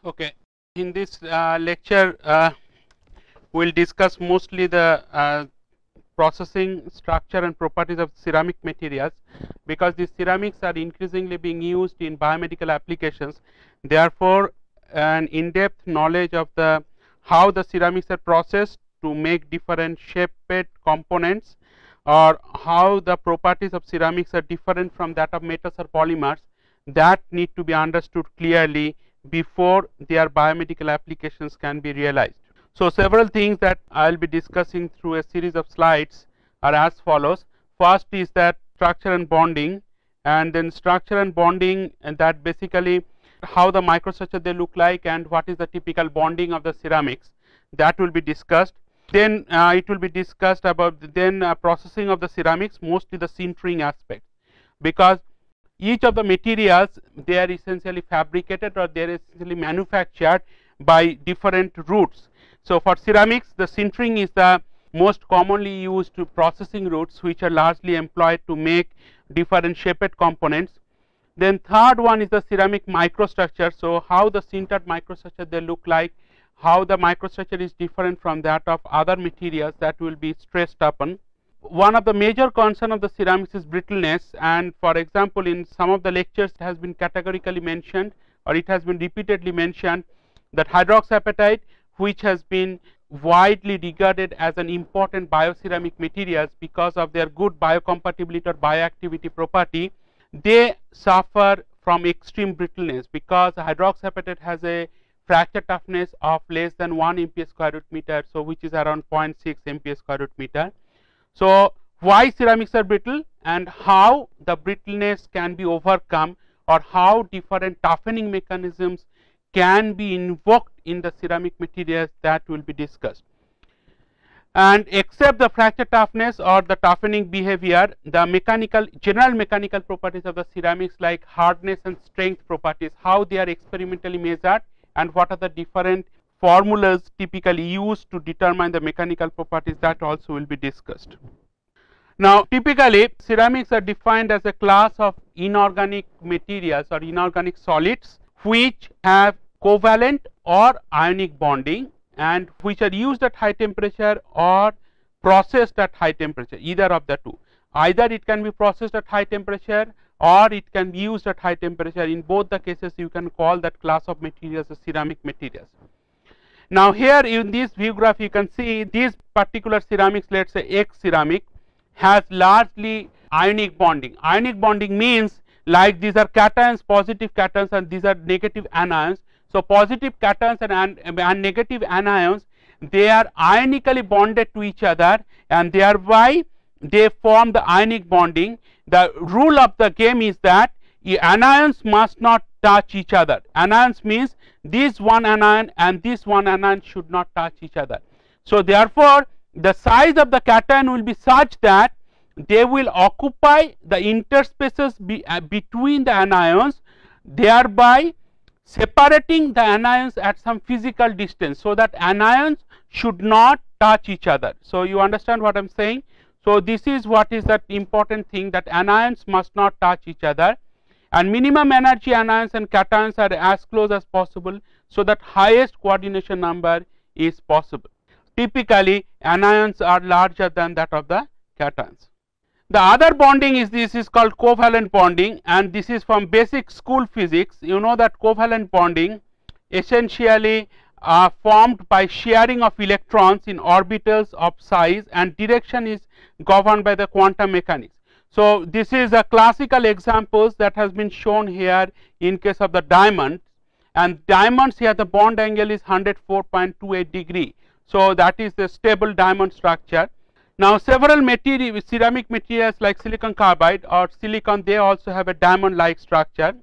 Okay. In this lecture, we will discuss mostly the processing, structure and properties of ceramic materials, because these ceramics are increasingly being used in biomedical applications. Therefore, an in-depth knowledge of the how the ceramics are processed to make different shaped components, or how the properties of ceramics are different from that of metals or polymers, that need to be understood clearly before their biomedical applications can be realized. So, several things that I will be discussing through a series of slides are as follows. First is that structure and bonding, and then structure and bonding, and that basically how the microstructure they look like and what is the typical bonding of the ceramics, that will be discussed. Then it will be discussed about processing of the ceramics, mostly the sintering aspect, because each of the materials, they are essentially fabricated or they are essentially manufactured by different routes. So, for ceramics, the sintering is the most commonly used processing routes, which are largely employed to make different shaped components. Then third one is the ceramic microstructure. So, how the sintered microstructure they look like, how the microstructure is different from that of other materials, that will be stressed upon. One of the major concern of the ceramics is brittleness, and for example, in some of the lectures it has been categorically mentioned, or it has been repeatedly mentioned, that hydroxyapatite, which has been widely regarded as an important bioceramic materials because of their good biocompatibility or bioactivity property, they suffer from extreme brittleness, because hydroxyapatite has a fracture toughness of less than 1 MPa square root meter, so which is around 0.6 MPa square root meter. So, why ceramics are brittle and how the brittleness can be overcome, or how different toughening mechanisms can be invoked in the ceramic materials, that will be discussed. And except the fracture toughness or the toughening behavior, the general mechanical properties of the ceramics like hardness and strength properties, how they are experimentally measured and what are the different formulas typically used to determine the mechanical properties, that also will be discussed. Now, typically ceramics are defined as a class of inorganic materials or inorganic solids which have covalent or ionic bonding and which are used at high temperature or processed at high temperature, either of the two. Either it can be processed at high temperature or it can be used at high temperature. In both the cases, you can call that class of materials as ceramic materials. Now, here in this view graph, you can see these particular ceramics, let us say X ceramic, has largely ionic bonding. Ionic bonding means like these are cations, positive cations, and these are negative anions. So, positive cations and negative anions, they are ionically bonded to each other, and thereby they form the ionic bonding. The rule of the game is that anions must not touch each other. Anions means this one anion and this one anion should not touch each other. So, therefore, the size of the cation will be such that they will occupy the interspaces between the anions, thereby separating the anions at some physical distance, so that anions should not touch each other. So, you understand what I am saying. So, this is what is that important thing, that anions must not touch each other, and minimum energy anions and cations are as close as possible, so that highest coordination number is possible. Typically, anions are larger than that of the cations. The other bonding is this is called covalent bonding, and this is from basic school physics. You know that covalent bonding essentially formed by sharing of electrons in orbitals of size, and direction is governed by the quantum mechanics. So, this is a classical examples that has been shown here in case of the diamond, and diamonds here the bond angle is 104.28 degree. So, that is the stable diamond structure. Now, several ceramic materials like silicon carbide or silicon, they also have a diamond like structure.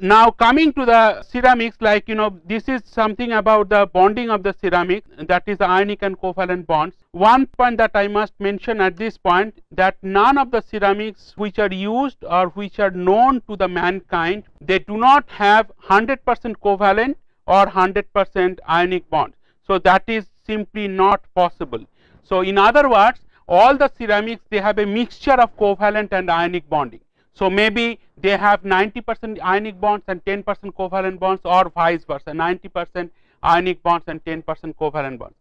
Now, coming to the ceramics, like this is something about the bonding of the ceramic, that is the ionic and covalent bonds. One point that I must mention at this point, that none of the ceramics which are used or which are known to the mankind, they do not have 100% covalent or 100% ionic bond. So, that is simply not possible. So, in other words, all the ceramics, they have a mixture of covalent and ionic bonding. So maybe they have 90% ionic bonds and 10% covalent bonds, or vice versa, 90% ionic bonds and 10% covalent bonds.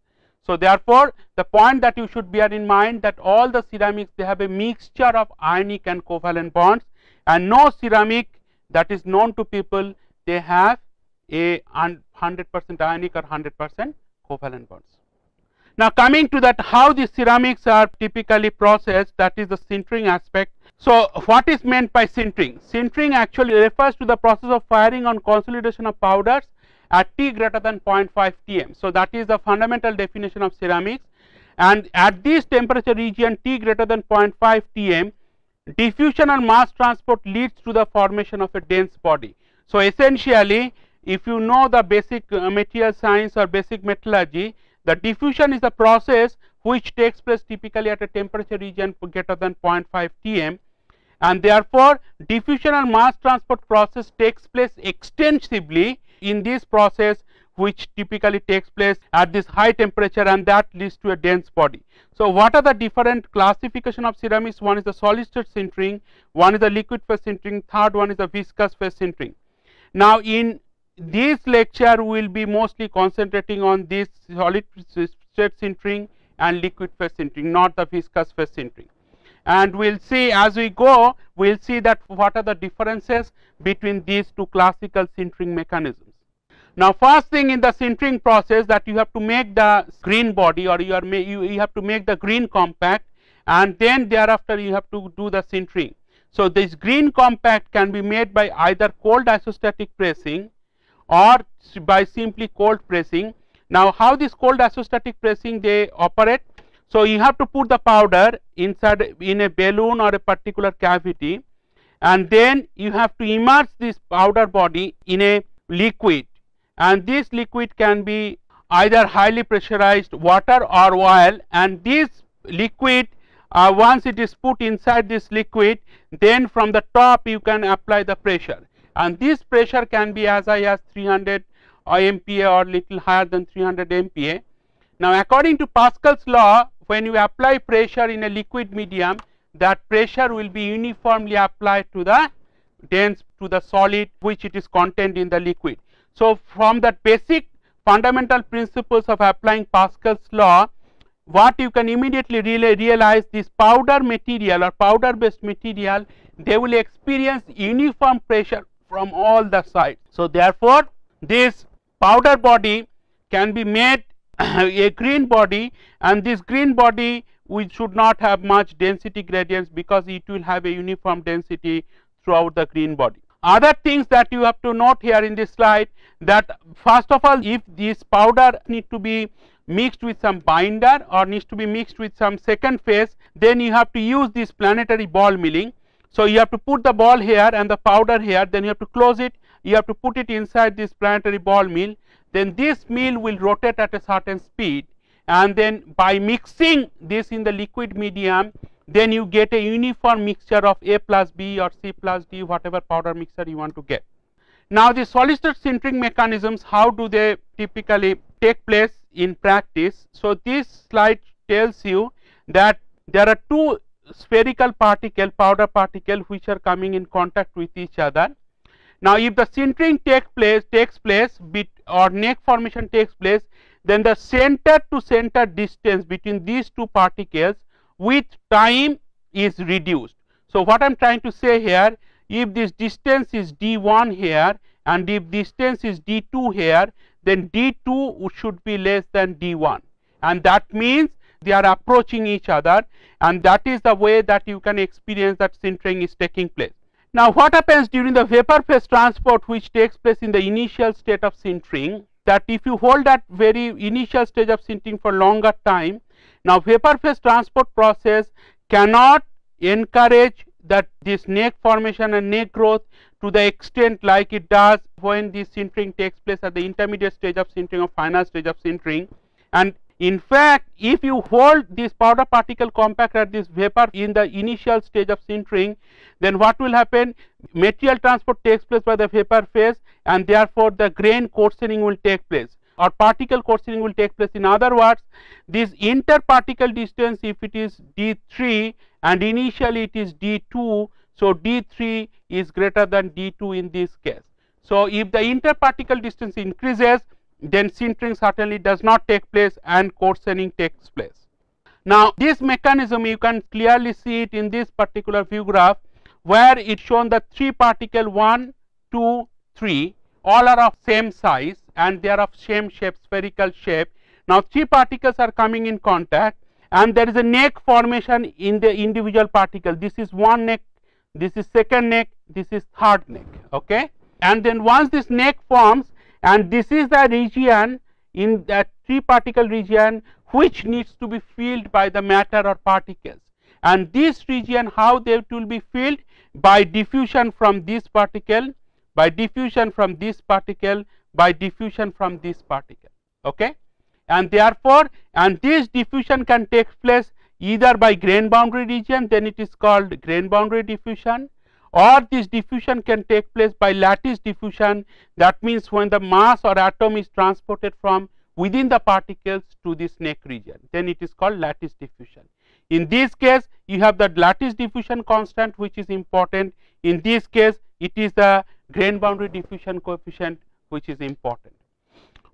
So therefore, the point that you should bear in mind that all the ceramics, they have a mixture of ionic and covalent bonds, and no ceramic that is known to people they have a 100% ionic or 100% covalent bonds. Now coming to that, how the ceramics are typically processed, that is the sintering aspect. So what is meant by sintering? Sintering actually refers to the process of firing on consolidation of powders at T greater than 0.5 Tm. So that is the fundamental definition of ceramics, and at this temperature region T greater than 0.5 Tm, diffusion and mass transport leads to the formation of a dense body. So essentially, if you know the basic material science or basic metallurgy, the diffusion is a process which takes place typically at a temperature region greater than 0.5 Tm, and therefore diffusion and mass transport process takes place extensively in this process, which typically takes place at this high temperature, and that leads to a dense body. So what are the different classification of ceramics? One is the solid state sintering, one is the liquid phase sintering, third one is the viscous phase sintering. Now in this lecture we will be mostly concentrating on this solid state sintering and liquid phase sintering, not the viscous phase sintering. And we will see as we go, we will see that what are the differences between these two classical sintering mechanisms. Now first thing in the sintering process, that you have to make the green body, or you have to make the green compact, and then thereafter you have to do the sintering. So this green compact can be made by either cold isostatic pressing or by simply cold pressing. Now how this cold isostatic pressing they operate? So you have to put the powder inside in a balloon or a particular cavity, and then you have to immerse this powder body in a liquid, and this liquid can be either highly pressurized water or oil, and this liquid once it is put inside this liquid, then from the top you can apply the pressure, and this pressure can be as high as 300 MPa or little higher than 300 MPa. Now according to Pascal's law, when you apply pressure in a liquid medium, that pressure will be uniformly applied to the dense, to the solid which it is contained in the liquid. So from that basic fundamental principles of applying Pascal's law, what you can immediately realize, this powder material or powder based material, they will experience uniform pressure from all the sides. So therefore this powder body can be made a green body, and this green body we should not have much density gradients because it will have a uniform density throughout the green body. Other things that you have to note here in this slide, that first of all, if this powder need to be mixed with some binder or needs to be mixed with some second phase, then you have to use this planetary ball milling. So you have to put the ball here and the powder here, then you have to close it, you have to put it inside this planetary ball mill, then this mill will rotate at a certain speed, and then by mixing this in the liquid medium, then you get a uniform mixture of A plus B or C plus D, whatever powder mixture you want to get. Now the solid state sintering mechanisms, how do they typically take place in practice? So this slide tells you that there are two spherical particle, powder particle, which are coming in contact with each other. Now if the sintering takes place or neck formation takes place, then the center to center distance between these two particles with time is reduced. So what I am trying to say here, if this distance is d1 here and if distance is d2 here, then d2 should be less than d1, and that means they are approaching each other, and that is the way that you can experience that sintering is taking place. Now what happens during the vapor phase transport, which takes place in the initial state of sintering, that if you hold that very initial stage of sintering for longer time, now vapor phase transport process cannot encourage that this neck formation and neck growth to the extent like it does when this sintering takes place at the intermediate stage of sintering or final stage of sintering. And in fact, if you hold this powder particle compact at this vapor in the initial stage of sintering, then what will happen? Material transport takes place by the vapor phase, and therefore the grain coarsening will take place or particle coarsening will take place. In other words, this interparticle distance, if it is d3 and initially it is d2, So d3 is greater than d2 in this case. So if the interparticle distance increases, then sintering certainly does not take place and coarsening takes place. Now this mechanism you can clearly see it in this particular view graph, where it shown the 3 particle 1, 2, 3 all are of same size and they are of same shape, spherical shape. Now 3 particles are coming in contact and there is a neck formation in the individual particle. This is one neck, this is second neck, this is third neck, okay. And then once this neck forms, and this is the region in that 3 particle region which needs to be filled by the matter or particles, and this region how they will be filled? By diffusion from this particle, by diffusion from this particle, by diffusion from this particle, okay. And therefore, and this diffusion can take place either by grain boundary region, then it is called grain boundary diffusion, or this diffusion can take place by lattice diffusion. That means when the mass or atom is transported from within the particles to this neck region, then it is called lattice diffusion. In this case you have the lattice diffusion constant which is important. In this case it is the grain boundary diffusion coefficient which is important.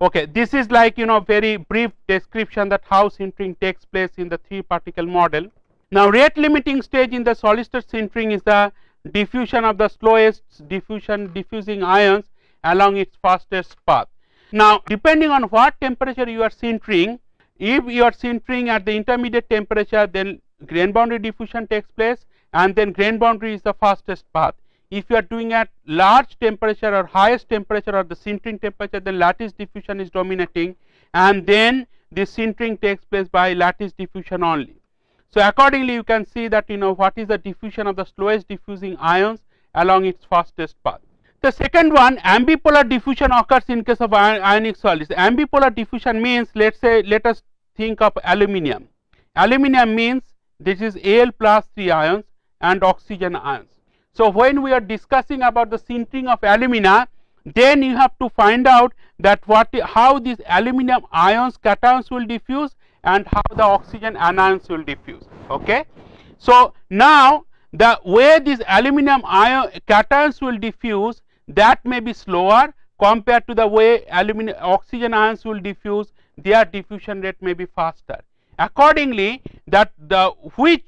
Okay, this is like very brief description that how sintering takes place in the 3 particle model. Now rate limiting stage in the solid state sintering is the diffusion of the slowest diffusing ions along its fastest path. Now depending on what temperature you are sintering, if you are sintering at the intermediate temperature, then grain boundary diffusion takes place and then grain boundary is the fastest path. If you are doing at large temperature or highest temperature or the sintering temperature, then lattice diffusion is dominating and then this sintering takes place by lattice diffusion only. So accordingly you can see that what is the diffusion of the slowest diffusing ions along its fastest path. The second one, ambipolar diffusion occurs in case of ionic solids. Ambipolar diffusion means, let us think of aluminum. Aluminum means this is Al plus 3 ions and oxygen ions. So when we are discussing about the sintering of alumina, then you have to find out that how these aluminum ions cations will diffuse and how the oxygen anions will diffuse, okay. So now the way these aluminum ion cations will diffuse, that may be slower compared to the way oxygen ions will diffuse, their diffusion rate may be faster. Accordingly, that which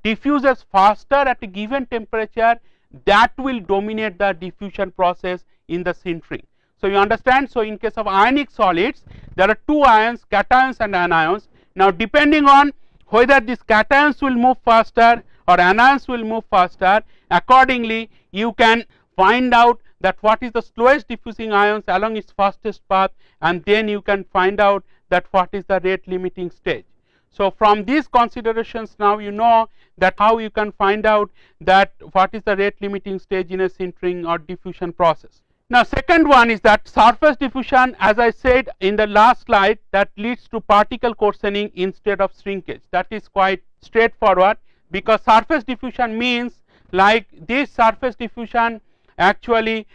diffuses faster at a given temperature, that will dominate the diffusion process in the sintering. So you understand. So in case of ionic solids, there are 2 ions, cations and anions. Now depending on whether these cations will move faster or anions will move faster, accordingly you can find out that what is the slowest diffusing ions along its fastest path, and then you can find out that what is the rate limiting stage. So from these considerations, now you know that how you can find out that what is the rate limiting stage in a sintering or diffusion process. Now second one is that surface diffusion, as I said in the last slide, that leads to particle coarsening instead of shrinkage. That is quite straightforward, because surface diffusion means like this surface diffusion actually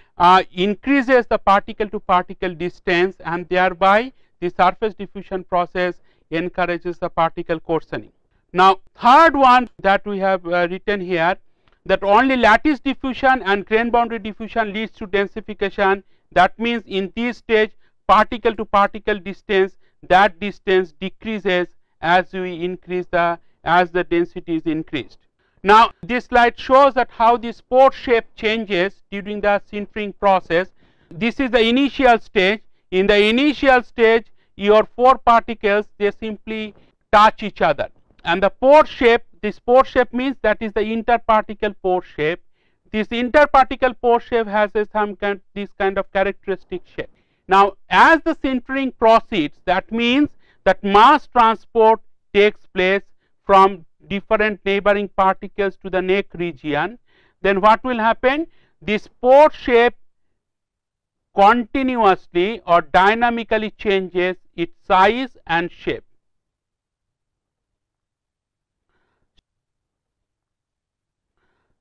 increases the particle to particle distance, and thereby the surface diffusion process encourages the particle coarsening. Now third one that we have written here, that only lattice diffusion and grain boundary diffusion leads to densification. That means in this stage particle to particle distance, that distance decreases as we increase as the density is increased. Now this slide shows that how the pore shape changes during the sintering process. This is the initial stage. In the initial stage, your 4 particles, they simply touch each other, and the pore shape, this pore shape means that is the interparticle pore shape. This interparticle pore shape has this kind of characteristic shape. Now as the sintering proceeds, that means that mass transport takes place from different neighboring particles to the neck region. Then what will happen? This pore shape continuously or dynamically changes its size and shape.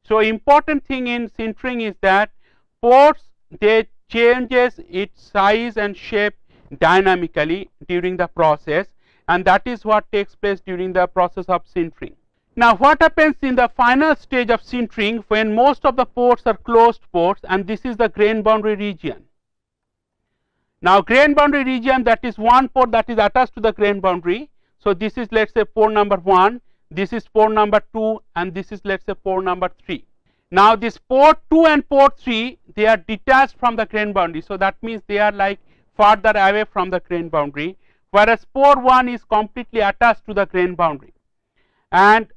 So important thing in sintering is that pores, they changes its size and shape dynamically during the process, and that is what takes place during the process of sintering. Now what happens in the final stage of sintering when most of the pores are closed pores, and this is the grain boundary region. Now grain boundary region, that is one pore that is attached to the grain boundary. So this is, let us say, pore number 1, this is pore number 2, and this is, let us say, pore number 3. Now this pore 2 and pore 3, they are detached from the grain boundary. So that means they are like farther away from the grain boundary, whereas pore 1 is completely attached to the grain boundary. And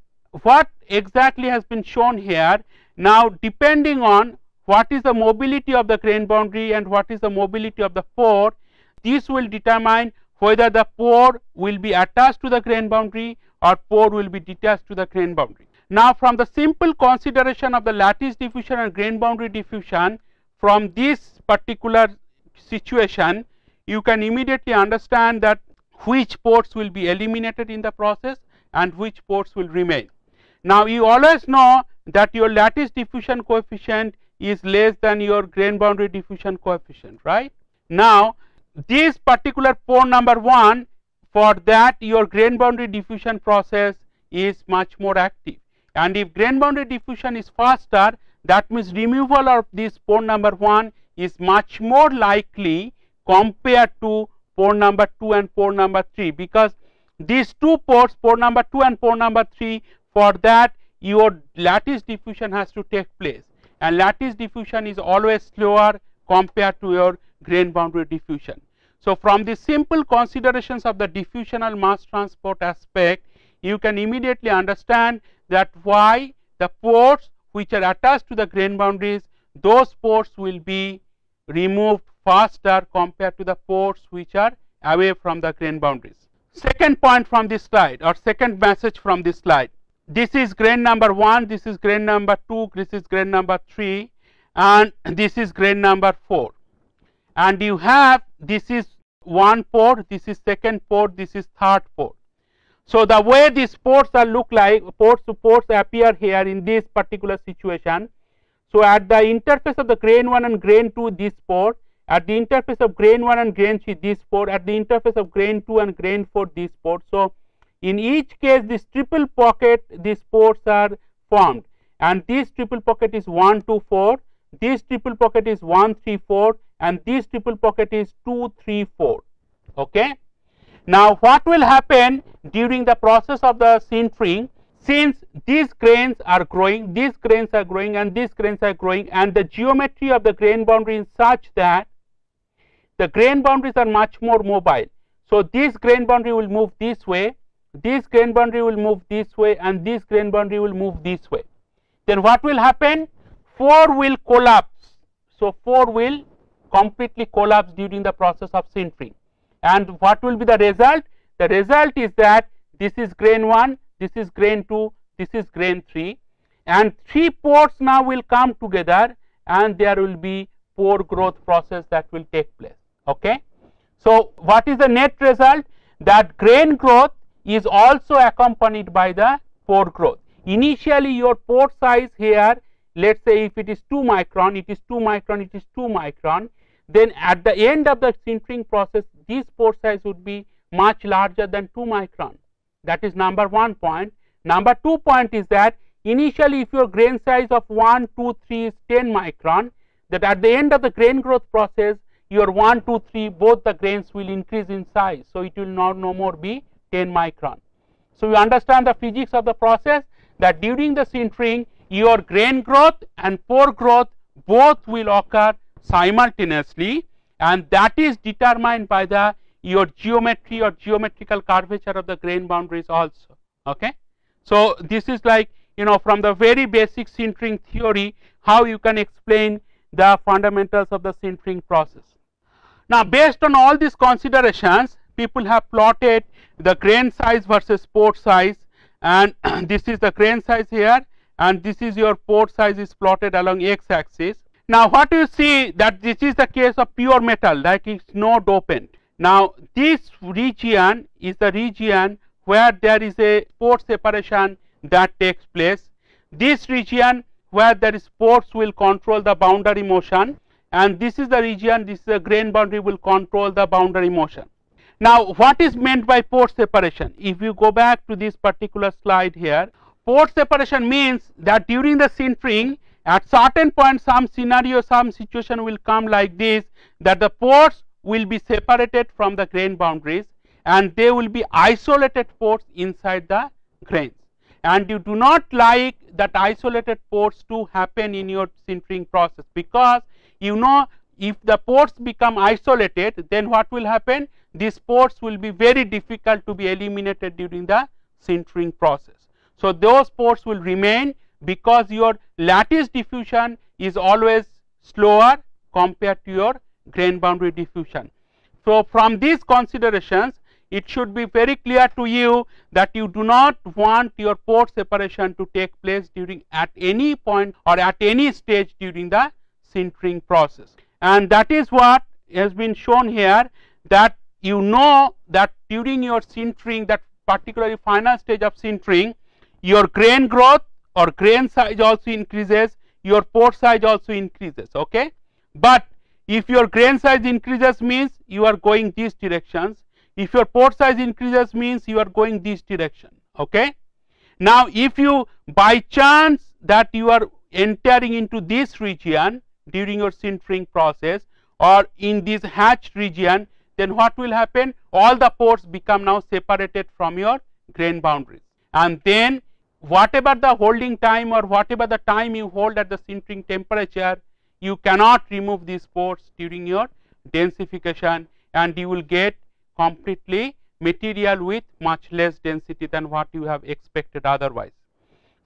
what exactly has been shown here, now depending on what is the mobility of the grain boundary and what is the mobility of the pore, this will determine whether the pore will be attached to the grain boundary or pore will be detached to the grain boundary. Now from the simple consideration of the lattice diffusion and grain boundary diffusion, from this particular situation you can immediately understand that which pores will be eliminated in the process and which pores will remain. Now you always know that your lattice diffusion coefficient is less than your grain boundary diffusion coefficient, right? Now this particular pore number 1, for that your grain boundary diffusion process is much more active, and if grain boundary diffusion is faster, that means removal of this pore number 1 is much more likely compared to pore number 2 and pore number 3, because these two pores, pore number 2 and pore number 3, for that your lattice diffusion has to take place, and lattice diffusion is always slower compared to your grain boundary diffusion. So from the simple considerations of the diffusional mass transport aspect, you can immediately understand that why the pores which are attached to the grain boundaries, those pores will be removed faster compared to the pores which are away from the grain boundaries. Second point from this slide, or second message from this slide, this is grain number 1, this is grain number 2, this is grain number 3, and this is grain number 4, and you have, this is one pore, this is second pore, this is third pore. So the way these pores are look like, pores appear here in this particular situation. So at the interface of the grain 1 and grain 2, this pore, at the interface of grain 1 and grain 3, this pore, at the interface of grain 2 and grain 4, this pore. So in each case, this triple pocket, these pores are formed, and this triple pocket is 1, 2, 4, this triple pocket is 1, 3, 4, and this triple pocket is 2, 3, 4. Okay. Now what will happen during the process of the sintering, since these grains are growing, these grains are growing, and these grains are growing, and the geometry of the grain boundary is such that the grain boundaries are much more mobile. So this grain boundary will move this way, this grain boundary will move this way, and this grain boundary will move this way. Then what will happen? 4 will collapse. So 4 will completely collapse during the process of sintering. And what will be the result? The result is that this is grain 1, this is grain 2, this is grain 3, and 3 pores now will come together, and there will be pore growth process that will take place. Okay. So what is the net result? That grain growth is also accompanied by the pore growth. Initially your pore size here, let's say if it is 2 micron, it is 2 micron, it is 2 micron, then at the end of the sintering process, this pore size would be much larger than 2 micron. That is number 1 point. Number 2 point is that initially if your grain size of 1, 2, 3 is 10 micron, that at the end of the grain growth process, your 1, 2, 3, both the grains will increase in size. So it will no more be 10 micron. So you understand the physics of the process, that during the sintering, your grain growth and pore growth both will occur simultaneously, and that is determined by the your geometry or geometrical curvature of the grain boundaries also. Okay. So this is like, you know, from the very basic sintering theory, how you can explain the fundamentals of the sintering process. Now based on all these considerations, people have plotted the grain size versus pore size, and this is the grain size here, and this is your pore size is plotted along x axis. Now what you see, that this is the case of pure metal, like it's no dopant. Now this region is the region where there is a pore separation that takes place. This region where there is pores will control the boundary motion, and this is the region, this is the grain boundary will control the boundary motion. Now what is meant by pore separation? If you go back to this particular slide here, pore separation means that during the sintering, at certain point, some scenario, some situation will come like this, that the pores will be separated from the grain boundaries and they will be isolated pores inside the grains, and you do not like that isolated pores to happen in your sintering process, because you know if the pores become isolated, then what will happen? These pores will be very difficult to be eliminated during the sintering process. So those pores will remain, because your lattice diffusion is always slower compared to your grain boundary diffusion. So from these considerations, it should be very clear to you that you do not want your pore separation to take place during at any point or at any stage during the sintering process. And that is what has been shown here, that you know that during your sintering, that particularly final stage of sintering, your grain growth or grain size also increases, your pore size also increases. Okay, but if your grain size increases means you are going these directions, if your pore size increases means you are going this direction. Okay, now if you by chance that you are entering into this region during your sintering process or in this hatched region, then what will happen? All the pores become now separated from your grain boundaries, and then whatever the holding time or whatever the time you hold at the sintering temperature, you cannot remove these pores during your densification, and you will get completely material with much less density than what you have expected otherwise.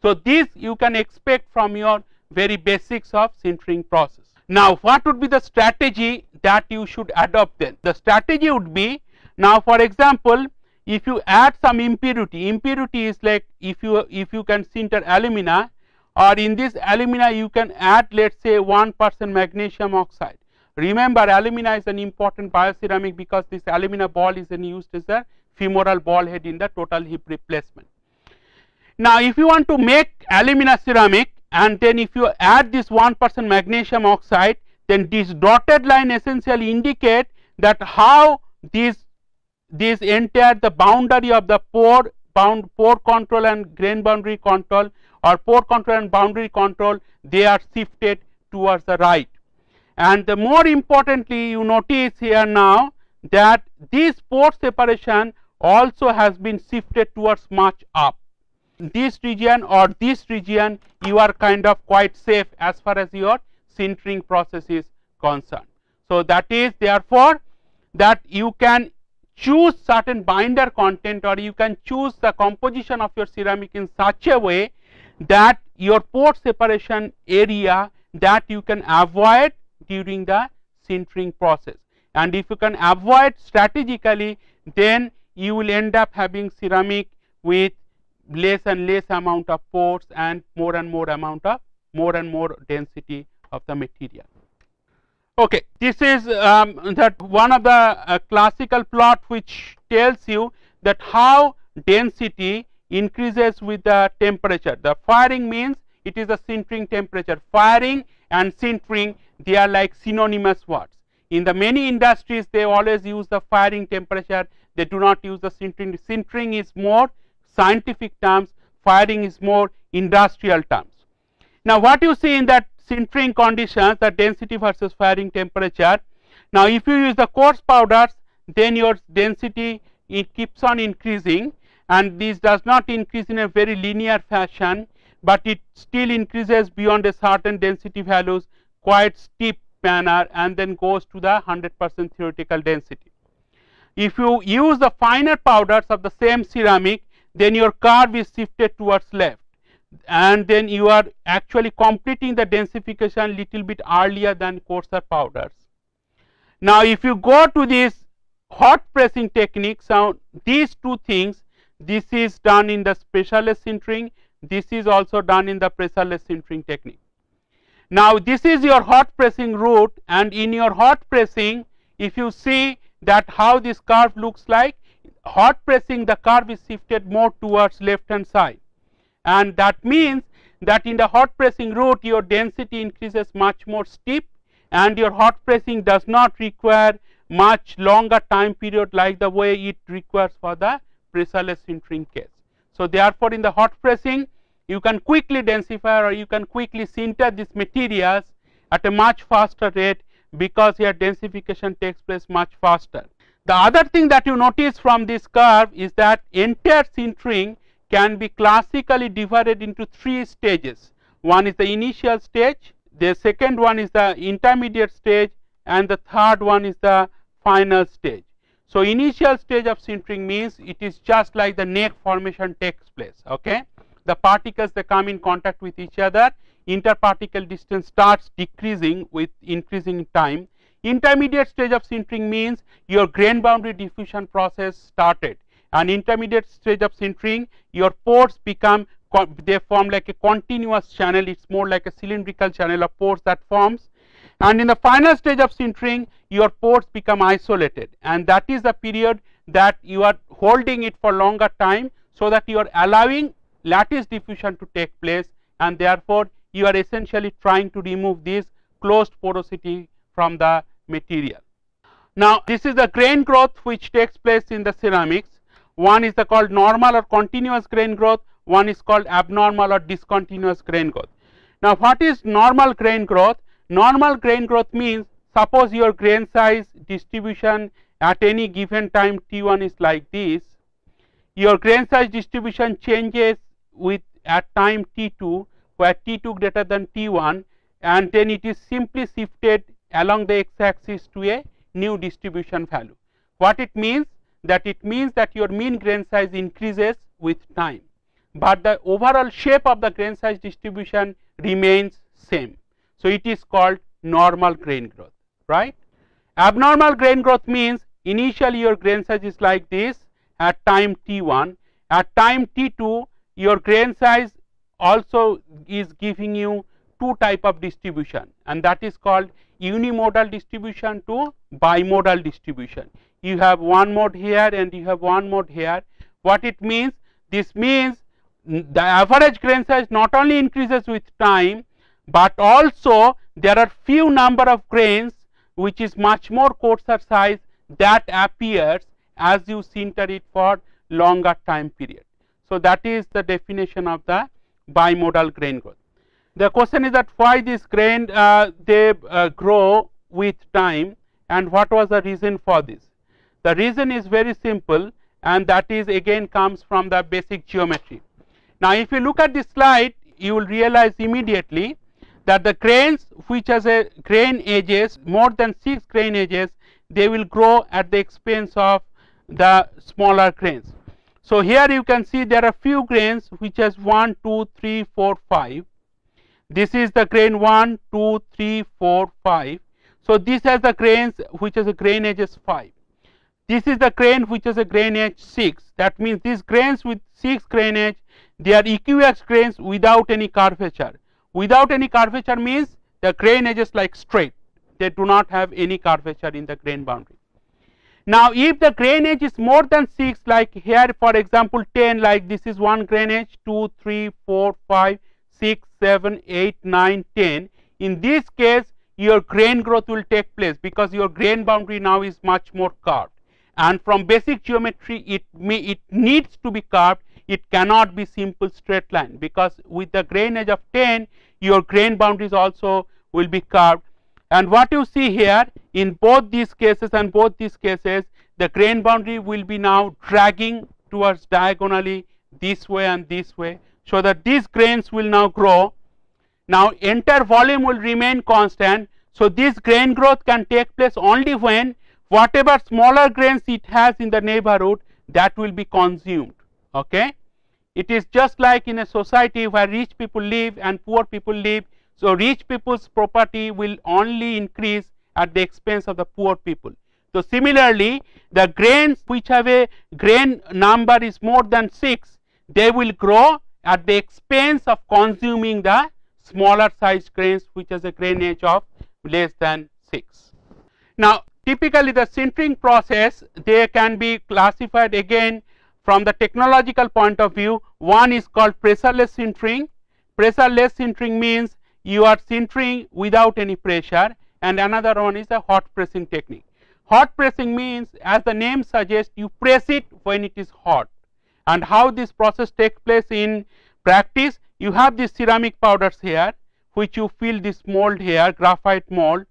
So this you can expect from your very basics of sintering process. Now what would be the strategy that you should adopt then? The strategy would be, now for example, if you add some impurity, impurity is like if you can sinter alumina, or in this alumina you can add, let us say 1% magnesium oxide. Remember, alumina is an important bioceramic because this alumina ball is used as a femoral ball head in the total hip replacement. Now if you want to make alumina ceramic, and then if you add this 1% magnesium oxide, then this dotted line essentially indicate that how this entire the boundary of the pore control and grain boundary control, or pore control and boundary control, they are shifted towards the right. And the more importantly, you notice here now that this pore separation also has been shifted towards much up. This region or this region, you are kind of quite safe as far as your sintering process is concerned. So that is therefore that you can choose certain binder content, or you can choose the composition of your ceramic in such a way that your pore separation area that you can avoid during the sintering process. And if you can avoid strategically, then you will end up having ceramic with less and less amount of pores and more density of the material. Okay, this is that one of the classical plot which tells you that how density increases with the temperature. The firing means it is a sintering temperature. Firing and sintering, they are like synonymous words. In the many industries, they always use the firing temperature, they do not use the sintering. Sintering is more scientific terms, firing is more industrial terms. Now what you see in that sintering conditions, the density versus firing temperature. Now if you use the coarse powders, then your density, it keeps on increasing, and this does not increase in a very linear fashion, but it still increases beyond a certain density values, quite steep manner, and then goes to the 100% theoretical density. If you use the finer powders of the same ceramic, then your curve is shifted towards left, and then you are actually completing the densification little bit earlier than coarser powders. Now if you go to this hot pressing technique, so these two things, this is done in the pressureless sintering, this is also done in the pressureless sintering technique. Now this is your hot pressing route, and in your hot pressing, if you see that how this curve looks like, hot pressing, the curve is shifted more towards left hand side, and that means that in the hot pressing route your density increases much more steep, and your hot pressing does not require much longer time period like the way it requires for the pressureless sintering case. So therefore in the hot pressing, you can quickly densify or you can quickly sinter these materials at a much faster rate, because here densification takes place much faster. The other thing that you notice from this curve is that entire sintering can be classically divided into 3 stages. One is the initial stage, the second one is the intermediate stage, and the third one is the final stage. So initial stage of sintering means it is just like the neck formation takes place. Okay, the particles, they come in contact with each other, interparticle distance starts decreasing with increasing time. Intermediate stage of sintering means your grain boundary diffusion process started, and intermediate stage of sintering, your pores become, they form like a continuous channel, it's more like a cylindrical channel of pores that forms. And in the final stage of sintering, your pores become isolated, and that is the period that you are holding it for longer time, so that you are allowing lattice diffusion to take place, and therefore you are essentially trying to remove this closed porosity from the material. Now this is the grain growth which takes place in the ceramics. One is the called normal or continuous grain growth, one is called abnormal or discontinuous grain growth. Now what is normal grain growth? Normal grain growth means, suppose your grain size distribution at any given time T1 is like this, your grain size distribution changes with at time T2, where T2 greater than T1, and then it is simply shifted along the x-axis to a new distribution value. What it means? That it means that your mean grain size increases with time, but the overall shape of the grain size distribution remains same. So it is called normal grain growth, right? Abnormal grain growth means initially your grain size is like this at time T1, at time T2 your grain size also is giving you 2 type of distribution, and that is called unimodal distribution to bimodal distribution. You have one mode here and you have one mode here. What it means? This means the average grain size not only increases with time, but also there are few number of grains which is much more coarser size that appears as you sinter it for longer time period. So that is the definition of the bimodal grain growth. The question is that why this grain they grow with time, and what was the reason for this? The reason is very simple, and that is again comes from the basic geometry. Now if you look at this slide, you will realize immediately that the grains which has a grain edges more than 6 grain edges, they will grow at the expense of the smaller grains. So here you can see there are few grains which has 1, 2, 3, 4, 5. This is the grain 1, 2, 3, 4, 5. So this has the grains which has a grain edges 5. This is the grain which has a grain edge 6. That means these grains with 6 grain edge, they are equiax grains without any curvature. Without any curvature means the grain edges like straight, they do not have any curvature in the grain boundary. Now if the grain edge is more than 6, like here for example 10, like this is one grain edge, 2, 3, 4, 5, 6, 7, 8, 9, 10. In this case your grain growth will take place, because your grain boundary now is much more curved, and from basic geometry it needs to be curved. It cannot be simple straight line, because with the grain edge of 10 your grain boundaries also will be curved. And what you see here in both these cases and both these cases, the grain boundary will be now dragging towards diagonally this way and this way, so that these grains will now grow. Now entire volume will remain constant, so this grain growth can take place only when whatever smaller grains it has in the neighborhood, that will be consumed. Okay, it is just like in a society where rich people live and poor people live. So rich people's property will only increase at the expense of the poor people. So similarly, the grains which have a grain number is more than 6, they will grow at the expense of consuming the smaller sized grains which has a grain edge of less than 6. Now typically the sintering process, they can be classified again from the technological point of view. One is called pressureless sintering. Pressureless sintering means you are sintering without any pressure, and another one is a hot pressing technique. Hot pressing means, as the name suggests, you press it when it is hot. And how this process takes place in practice, you have these ceramic powders here, which you fill this mold here, graphite mold,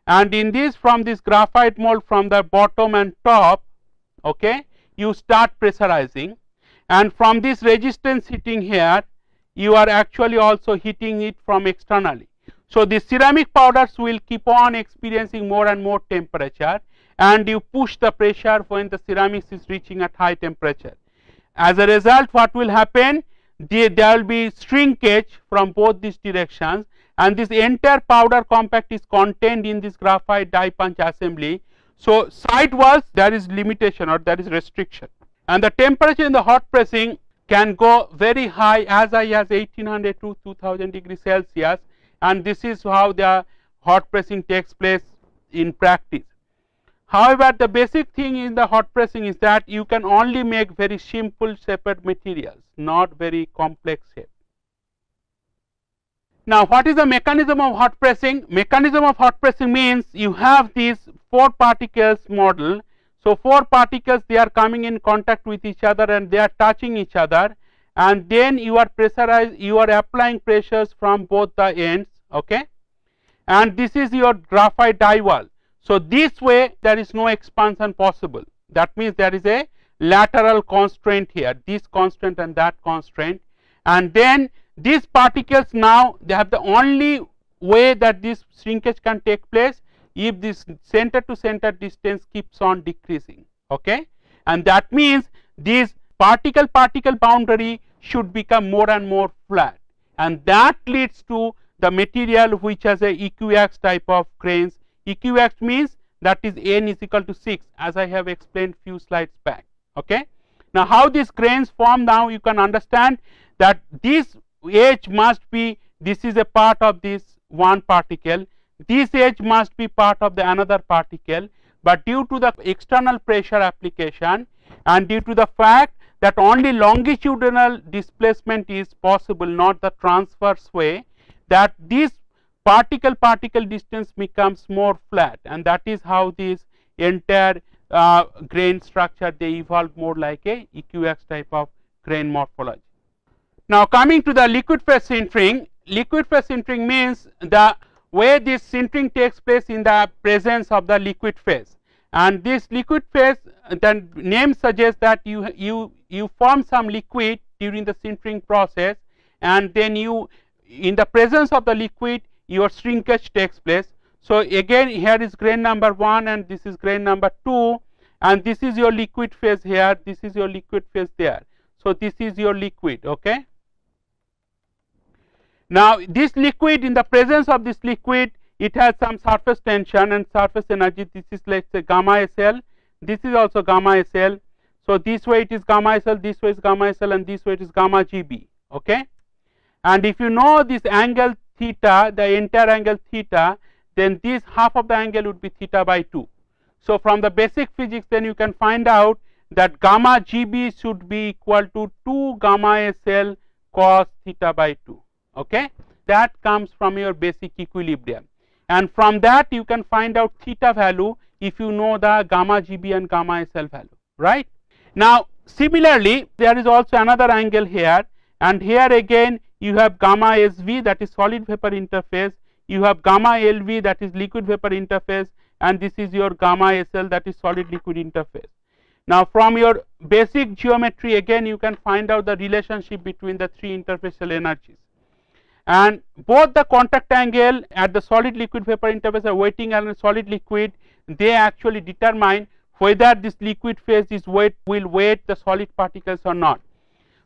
and in this, from this graphite mold, from the bottom and top, okay, you start pressurizing, and from this resistance heating here, you are actually also heating it from externally. So the ceramic powders will keep on experiencing more and more temperature, and you push the pressure when the ceramics is reaching at high temperature. As a result, what will happen? There will be shrinkage from both these directions, and this entire powder compact is contained in this graphite die punch assembly. So sidewards there is limitation or there is restriction, and the temperature in the hot pressing can go very high, as high as 1800 to 2000 degrees Celsius, and this is how the hot pressing takes place in practice. However, the basic thing in the hot pressing is that you can only make very simple shaped materials, not very complex shape. Now, what is the mechanism of hot pressing? Mechanism of hot pressing means you have this 4 particles model. So 4 particles, they are coming in contact with each other and they are touching each other, and then you are applying pressures from both the ends, okay, and this is your graphite die wall. So this way there is no expansion possible. That means there is a lateral constraint here, this constraint and that constraint, and then these particles, now they have the only way that this shrinkage can take place if this center to center distance keeps on decreasing, okay, and that means this particle boundary should become more and more flat, and that leads to the material which has a equiax type of grains. Equiax means that is n is equal to 6, as I have explained few slides back, okay. Now how these grains form, now you can understand that this edge must be, this is a part of this one particle, this edge must be part of the another particle, but due to the external pressure application and due to the fact that only longitudinal displacement is possible, not the transverse way, that this particle distance becomes more flat, and that is how this entire grain structure, they evolve more like a equiax type of grain morphology. Now coming to the liquid phase sintering. Liquid phase sintering means the way this sintering takes place in the presence of the liquid phase, and this liquid phase, the name suggests that you form some liquid during the sintering process, and then you, in the presence of the liquid, your shrinkage takes place. So again, here is grain number 1 and this is grain number 2, and this is your liquid phase here, this is your liquid phase there. So this is your liquid, okay. Now this liquid, in the presence of this liquid, it has some surface tension and surface energy. This is, let's say, gamma SL, this is also gamma SL. So this way it is gamma SL, this way is gamma SL, and this way it is gamma GB, okay. And if you know this angle theta, the entire angle theta, then this half of the angle would be theta by 2. So from the basic physics, then you can find out that gamma GB should be equal to 2 gamma SL cos theta by 2, okay. That comes from your basic equilibrium, and from that you can find out theta value if you know the gamma GB and gamma SL value, right. Now similarly, there is also another angle here, and here again you have gamma SV, that is solid vapor interface, you have gamma LV, that is liquid vapor interface, and this is your gamma SL, that is solid liquid interface. Now from your basic geometry, again you can find out the relationship between the 3 interfacial energies, and both the contact angle at the solid liquid vapor interface are wetting and solid liquid, they actually determine whether this liquid phase is will wet the solid particles or not.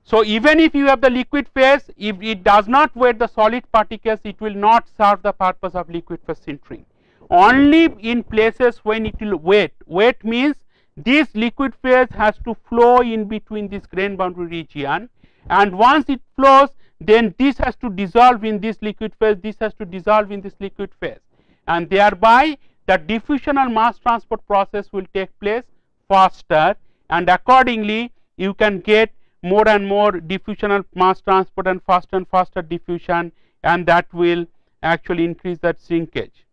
So even if you have the liquid phase, if it does not wet the solid particles, it will not serve the purpose of liquid phase sintering. Only in places when it will wet. Wet means this liquid phase has to flow in between this grain boundary region, and once it flows, then this has to dissolve in this liquid phase, this has to dissolve in this liquid phase, and thereby the diffusional mass transport process will take place faster, and accordingly you can get more and more diffusional mass transport and faster diffusion, and that will actually increase that shrinkage.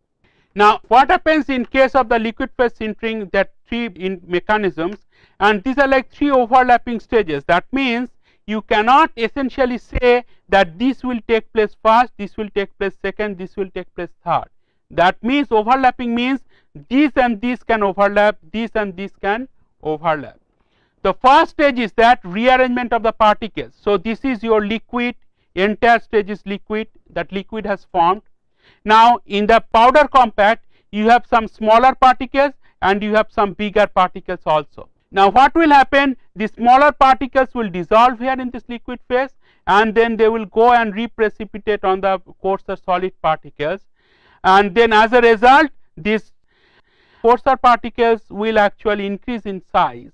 Now what happens in case of the liquid phase sintering? That 3 mechanisms, and these are like 3 overlapping stages. That means you cannot essentially say that this will take place first, this will take place second, this will take place third. That means overlapping means this and this can overlap, this and this can overlap. The first stage is that rearrangement of the particles. So this is your liquid, entire stage is liquid, that liquid has formed. Now in the powder compact you have some smaller particles and you have some bigger particles also. Now what will happen? The smaller particles will dissolve here in this liquid phase and then they will go and reprecipitate on the coarser solid particles, and then as a result these coarser particles will actually increase in size.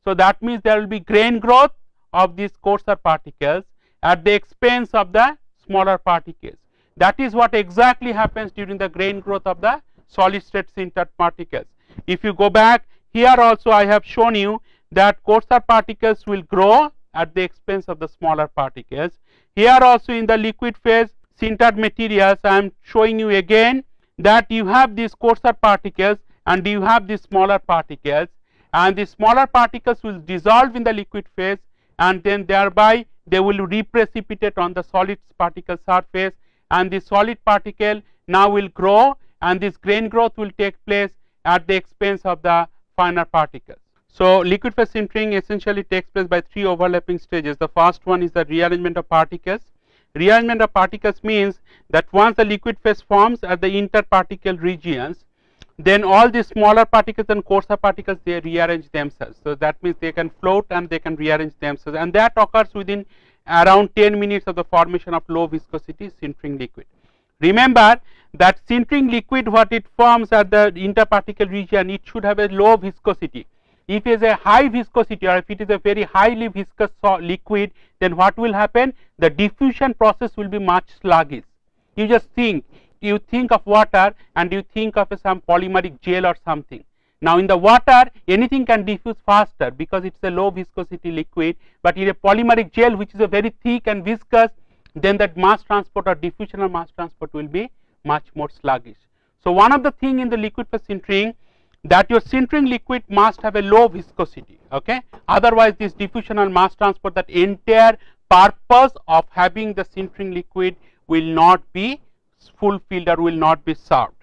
So that means there will be grain growth of these coarser particles at the expense of the smaller particles. That is what exactly happens during the grain growth of the solid state sintered particles. If you go back, here also I have shown you that coarser particles will grow at the expense of the smaller particles. Here also in the liquid phase sintered materials I am showing you again that you have these coarser particles and you have these smaller particles, and the smaller particles will dissolve in the liquid phase and then thereby they will reprecipitate on the solid particle surface, and the solid particle now will grow and this grain growth will take place at the expense of the finer particles. So liquid phase sintering essentially takes place by three overlapping stages. The first one is the rearrangement of particles. Rearrangement of particles means that once the liquid phase forms at the interparticle regions, then all the smaller particles and coarser particles they rearrange themselves. So that means they can float and they can rearrange themselves, and that occurs within around 10 minutes of the formation of low viscosity sintering liquid. Remember that sintering liquid, what it forms at the interparticle region, it should have a low viscosity. If it is a high viscosity or if it is a very highly viscous liquid, then what will happen? The diffusion process will be much sluggish. You just think, you think of water and you think of some polymeric gel or something. Now in the water anything can diffuse faster because it is a low viscosity liquid, but in a polymeric gel which is a very thick and viscous, then that mass transport or diffusion or mass transport will be much more sluggish. So one of the thing in the liquid phase sintering, that your sintering liquid must have a low viscosity, okay? Otherwise this diffusion and mass transport, that entire purpose of having the sintering liquid will not be fulfilled or will not be served.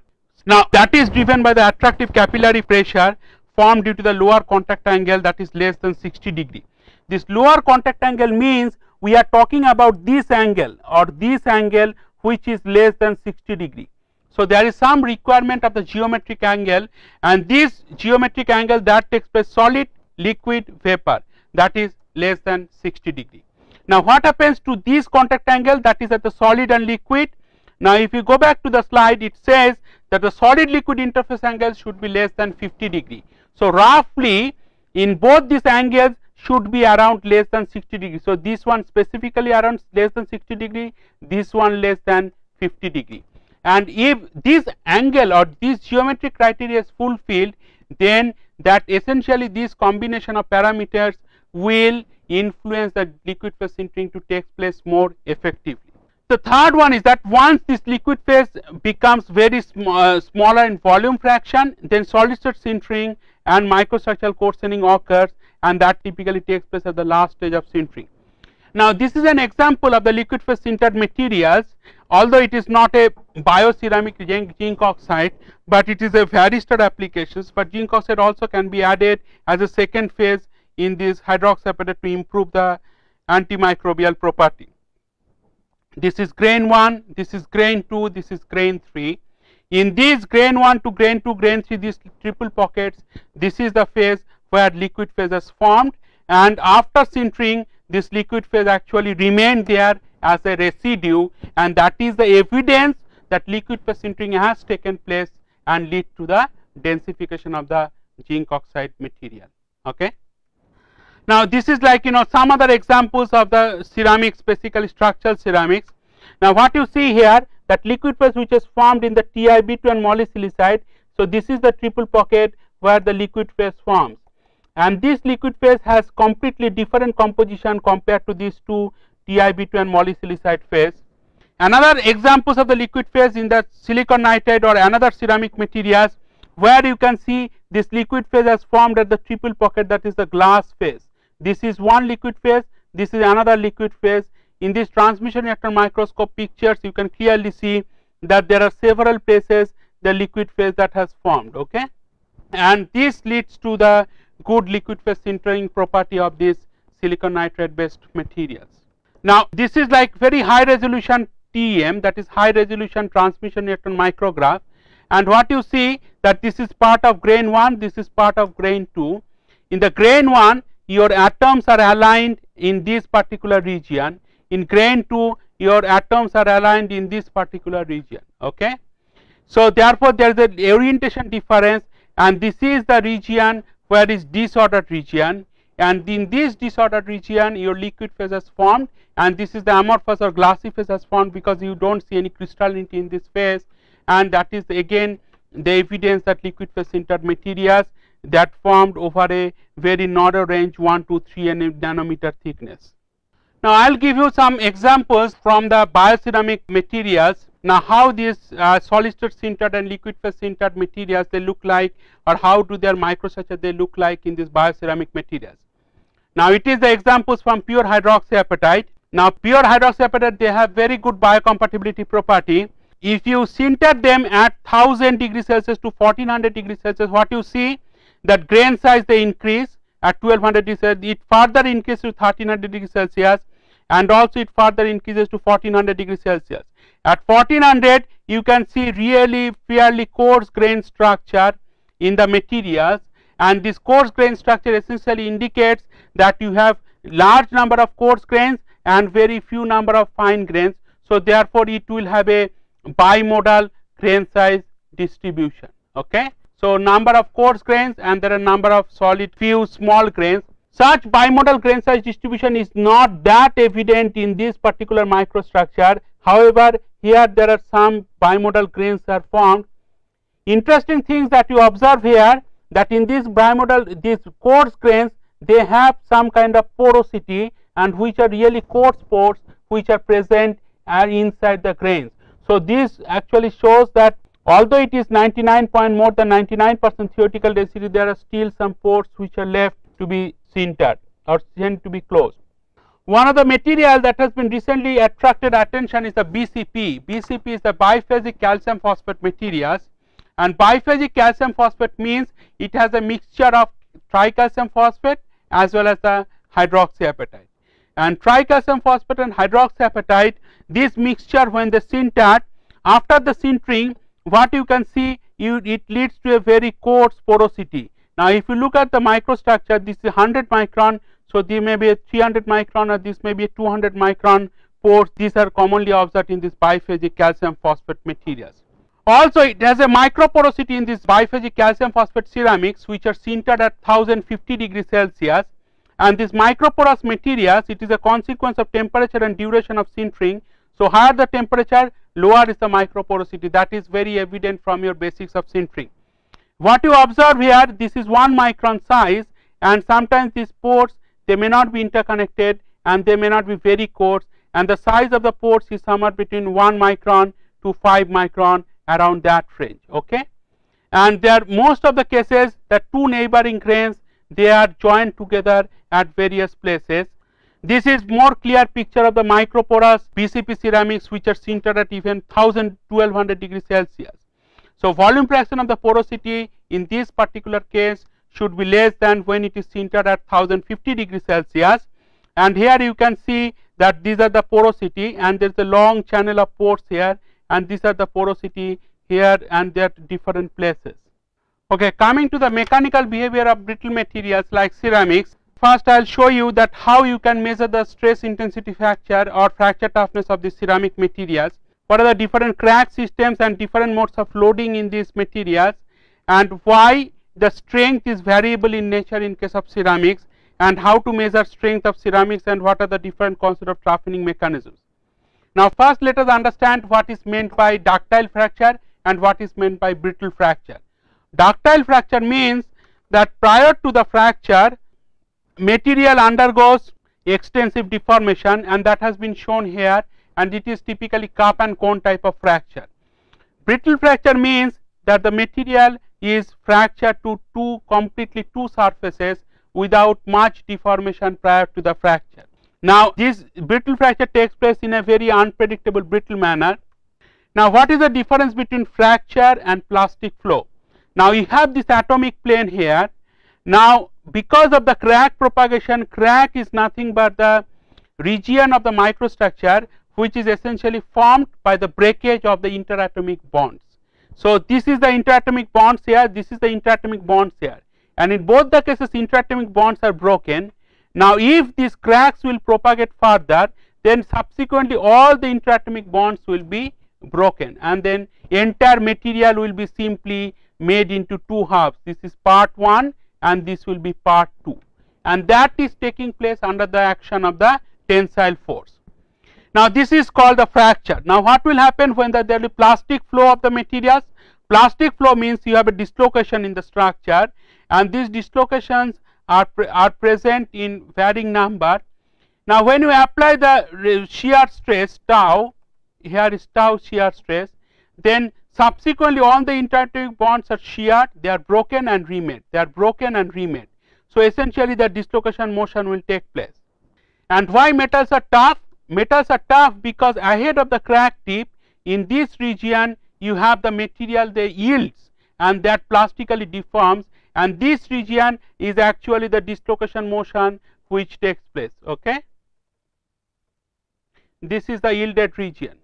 Now that is driven by the attractive capillary pressure formed due to the lower contact angle, that is less than 60 degree. This lower contact angle means we are talking about this angle or this angle which is less than 60 degree. So there is some requirement of the geometric angle, and this geometric angle that takes place solid, liquid, vapor, that is less than 60 degree. Now what happens to this contact angle, that is at the solid and liquid? Now if you go back to the slide, it says that the solid liquid interface angle should be less than 50 degree. So roughly in both these angles should be around less than 60 degree. So this one specifically around less than 60 degree, this one less than 50 degree. And if this angle or this geometric criteria is fulfilled, then that essentially this combination of parameters will influence the liquid phase sintering to take place more effectively. The third one is that once this liquid phase becomes very smaller in volume fraction, then solid state sintering and microstructural coarsening occurs, and that typically takes place at the last stage of sintering. Now this is an example of the liquid phase sintered materials, although it is not a bioceramic zinc oxide, but it is a varistor applications, but zinc oxide also can be added as a second phase in this hydroxyapatite to improve the antimicrobial property. This is grain 1, this is grain 2, this is grain 3. In this grain 1 to grain 2, grain 3, these triple pockets, this is the phase where liquid phase is formed, and after sintering this liquid phase actually remained there as a residue, and that is the evidence that liquid phase sintering has taken place and lead to the densification of the zinc oxide material. Okay. Now this is like some other examples of the ceramics, basically structural ceramics. Now what you see here, that liquid phase which is formed in the TiB2 and molybdenite. So this is the triple pocket where the liquid phase forms, and this liquid phase has completely different composition compared to these two TiB2 and molybdenite phase. Another examples of the liquid phase in the silicon nitride or another ceramic materials, where you can see this liquid phase has formed at the triple pocket, that is the glass phase. This is one liquid phase, this is another liquid phase. In this transmission electron microscope pictures, you can clearly see that there are several places the liquid phase that has formed, okay, and this leads to the good liquid phase sintering property of these silicon nitride based materials. Now this is like very high resolution TEM, that is high resolution transmission electron micrograph, and what you see that this is part of grain 1, this is part of grain 2. In the grain 1, your atoms are aligned in this particular region. In grain 2, your atoms are aligned in this particular region, okay. So therefore there is an orientation difference, and this is the region where is disordered region, and in this disordered region your liquid phase has formed, and this is the amorphous or glassy phase has formed because you don't see any crystallinity in this phase, and that is again the evidence that liquid phase sintered materials that formed over a very narrow range 1 to 3 nanometer thickness. Now I will give you some examples from the bioceramic materials. Now how these solid state sintered and liquid phase sintered materials they look like, or how do their microstructure they look like in these bioceramic materials. Now it is the examples from pure hydroxyapatite. Now pure hydroxyapatite they have very good biocompatibility property. If you sinter them at 1000 degrees Celsius to 1400 degrees Celsius, what you see that grain size they increase at 1200 degrees Celsius, it further increases to 1300 degrees Celsius, and also it further increases to 1400 degrees Celsius. At 1400 you can see really fairly coarse grain structure in the materials, and this coarse grain structure essentially indicates that you have large number of coarse grains and very few number of fine grains. So therefore it will have a bimodal grain size distribution, okay. So number of coarse grains and there are number of solid few small grains. Such bimodal grain size distribution is not that evident in this particular microstructure. However, here there are some bimodal grains are formed. Interesting things that you observe here, that in this bimodal, these coarse grains they have some kind of porosity, and which are really coarse pores which are present inside the grains. So this actually shows that although it is more than 99% theoretical density, there are still some pores which are left to be sintered or tend to be closed. One of the material that has been recently attracted attention is the BCP. BCP is the biphasic calcium phosphate materials, and biphasic calcium phosphate means it has a mixture of tricalcium phosphate as well as the hydroxyapatite. And tricalcium phosphate and hydroxyapatite, this mixture when they sintered, after the sintering, what you can see, it leads to a very coarse porosity. Now if you look at the microstructure, this is 100 micron, so there may be a 300 micron, or this may be a 200 micron pores. These are commonly observed in this biphasic calcium phosphate materials. Also it has a microporosity in this biphasic calcium phosphate ceramics which are sintered at 1050 degrees Celsius, and this microporous materials, it is a consequence of temperature and duration of sintering. So higher the temperature, lower is the microporosity. That is very evident from your basics of sintering. What you observe here, this is 1 micron size, and sometimes these pores they may not be interconnected and they may not be very coarse, and the size of the pores is somewhere between 1 micron to 5 micron, around that range, okay. And there most of the cases the two neighboring grains they are joined together at various places. This is more clear picture of the microporous BCP ceramics which are sintered at even 1200 degrees Celsius. So volume fraction of the porosity in this particular case should be less than when it is sintered at 1050 degrees Celsius, and here you can see that these are the porosity, and there is a long channel of pores here, and these are the porosity here, and they are different places. Okay, coming to the mechanical behavior of brittle materials like ceramics, first I will show you that how you can measure the stress intensity factor or fracture toughness of the ceramic materials. What are the different crack systems and different modes of loading in these materials, and why the strength is variable in nature in case of ceramics, and how to measure strength of ceramics, and what are the different concept of toughening mechanisms. Now first let us understand what is meant by ductile fracture and what is meant by brittle fracture. Ductile fracture means that prior to the fracture material undergoes extensive deformation, and that has been shown here, and it is typically cup and cone type of fracture. Brittle fracture means that the material is fractured to completely two surfaces without much deformation prior to the fracture. Now this brittle fracture takes place in a very unpredictable brittle manner. Now what is the difference between fracture and plastic flow? Now you have this atomic plane here. Now because of the crack propagation, crack is nothing but the region of the microstructure which is essentially formed by the breakage of the interatomic bonds. So this is the interatomic bonds here, this is the interatomic bonds here, and in both the cases interatomic bonds are broken. Now if these cracks will propagate further, then subsequently all the interatomic bonds will be broken, and then entire material will be simply made into two halves. This is part 1 and this will be part 2, and that is taking place under the action of the tensile force. Now this is called the fracture. Now what will happen when there will be plastic flow of the materials? Plastic flow means you have a dislocation in the structure, and these dislocations are present in varying number. Now when you apply the shear stress tau, here is tau shear stress, then subsequently all the interatomic bonds are sheared, they are broken and remade, they are broken and remade. So essentially the dislocation motion will take place. And why metals are tough? Metals are tough because ahead of the crack tip, in this region you have the material that yields and that plastically deforms, and this region is actually the dislocation motion which takes place. Okay, this is the yielded region.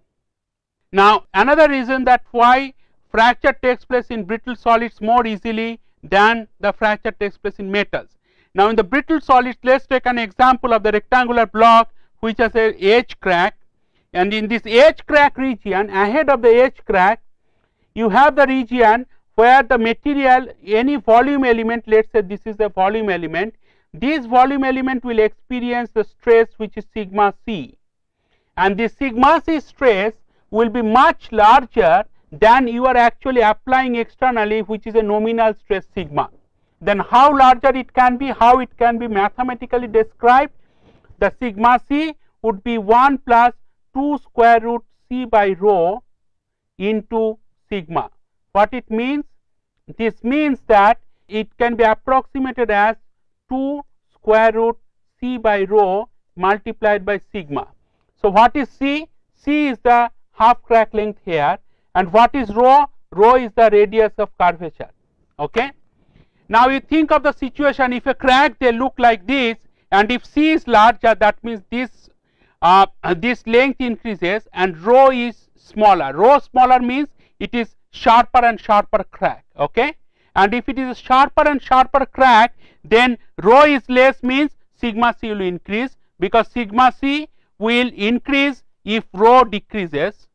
Now another reason that why fracture takes place in brittle solids more easily than the fracture takes place in metals. Now in the brittle solids, let's take an example of the rectangular block which has a edge crack, and in this edge crack region, ahead of the edge crack, you have the region where the material, any volume element, let's say this is the volume element, this volume element will experience the stress which is sigma c, and this sigma c stress will be much larger than you are actually applying externally, which is a nominal stress sigma. Then how larger it can be, how it can be mathematically described? The sigma c would be 1 plus 2 square root c by rho into sigma. What it means? This means that it can be approximated as 2 square root c by rho multiplied by sigma. So what is c? C is the half crack length here, and what is rho? Rho is the radius of curvature. Okay. Now you think of the situation, if a crack they look like this, and if c is larger, that means this this length increases and rho is smaller. Rho smaller means it is sharper and sharper crack. Okay, and if it is a sharper and sharper crack, then rho is less means sigma c will increase, because sigma c will increase if rho decreases,